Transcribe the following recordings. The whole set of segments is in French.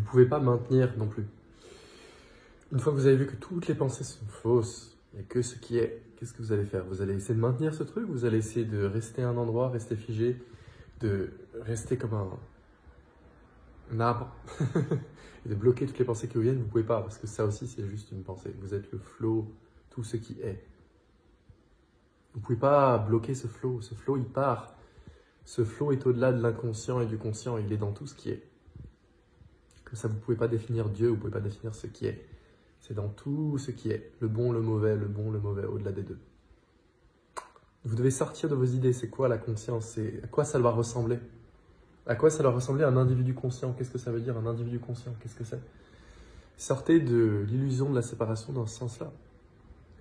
pouvez pas maintenir non plus. Une fois que vous avez vu que toutes les pensées sont fausses, et que ce qui est, qu'est-ce que vous allez faire? Vous allez essayer de maintenir ce truc, vous allez essayer de rester à un endroit, rester figé, de rester comme un arbre, et de bloquer toutes les pensées qui vous viennent. Vous pouvez pas, parce que ça aussi c'est juste une pensée. Vous êtes le flow, tout ce qui est. Vous pouvez pas bloquer ce flow il part. Ce flow est au-delà de l'inconscient et du conscient, il est dans tout ce qui est. Comme ça, vous ne pouvez pas définir Dieu, vous ne pouvez pas définir ce qui est. C'est dans tout ce qui est, le bon, le mauvais, au-delà des deux. Vous devez sortir de vos idées, c'est quoi la conscience? À quoi ça doit ressembler? À quoi ça doit ressembler un individu conscient? Qu'est-ce que ça veut dire un individu conscient? Qu'est-ce que c'est? Sortez de l'illusion de la séparation dans ce sens-là.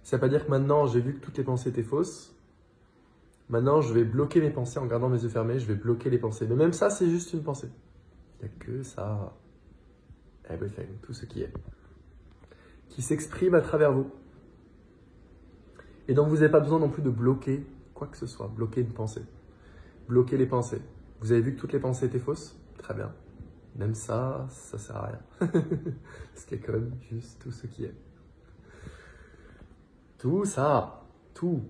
Ça ne veut pas dire que maintenant, j'ai vu que toutes les pensées étaient fausses. Maintenant, je vais bloquer mes pensées en gardant mes yeux fermés, je vais bloquer les pensées. Mais même ça, c'est juste une pensée. Il n'y a que ça. Everything, tout ce qui est. Qui s'exprime à travers vous. Et donc, vous n'avez pas besoin non plus de bloquer quoi que ce soit. Bloquer une pensée. Bloquer les pensées. Vous avez vu que toutes les pensées étaient fausses? Très bien. Même ça, ça sert à rien. Parce qu'il y a quand même juste tout ce qui est. Tout ça, tout.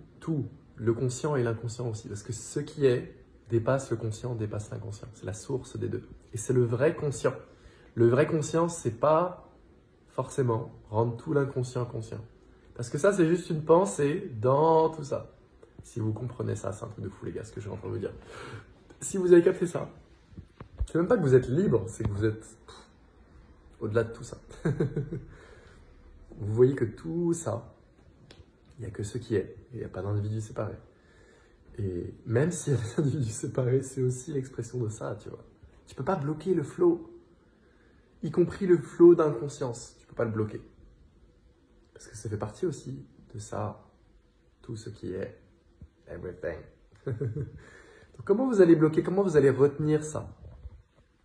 Le conscient et l'inconscient aussi. Parce que ce qui est dépasse le conscient, dépasse l'inconscient. C'est la source des deux. Et c'est le vrai conscient. Le vrai conscient, c'est pas forcément rendre tout l'inconscient conscient. Parce que ça, c'est juste une pensée dans tout ça. Si vous comprenez ça, c'est un truc de fou, les gars, ce que je suis en train de vous dire. Si vous avez capté ça, c'est même pas que vous êtes libre, c'est que vous êtes au-delà de tout ça. Vous voyez que tout ça, il n'y a que ce qui est. Il n'y a pas d'individu séparé. Et même s'il y a des individus séparés, c'est aussi l'expression de ça, tu vois. Tu peux pas bloquer le flow, y compris le flow d'inconscience. Tu peux pas le bloquer. Parce que ça fait partie aussi de ça, tout ce qui est everything. Donc comment vous allez bloquer, comment vous allez retenir ça?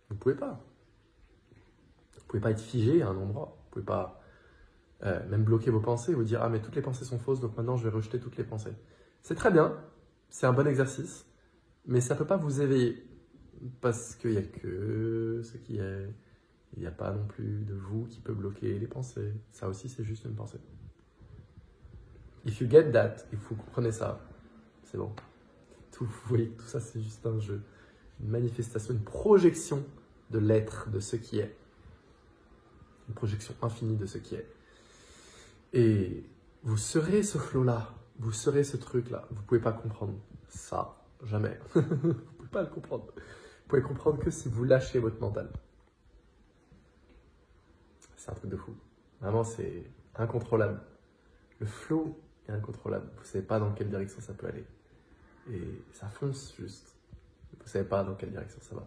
Vous pouvez pas. Vous pouvez pas être figé à un endroit. Vous pouvez pas même bloquer vos pensées, vous dire « Ah, mais toutes les pensées sont fausses, donc maintenant je vais rejeter toutes les pensées. » C'est très bien, c'est un bon exercice, mais ça ne peut pas vous éveiller. Parce qu'il n'y a que ce qui est. Il n'y a pas non plus de vous qui peut bloquer les pensées. Ça aussi, c'est juste une pensée. If you get that, if vous comprenez ça, c'est bon. Vous voyez, tout ça, c'est juste un jeu. Une manifestation, une projection de l'être, de ce qui est. Une projection infinie de ce qui est. Et vous serez ce flow-là, vous serez ce truc-là. Vous ne pouvez pas comprendre ça, jamais. Vous ne pouvez pas le comprendre. Vous pouvez comprendre que si vous lâchez votre mental. C'est un truc de fou. Vraiment, c'est incontrôlable. Le flow est incontrôlable. Vous ne savez pas dans quelle direction ça peut aller. Et ça fonce juste. Vous ne savez pas dans quelle direction ça va.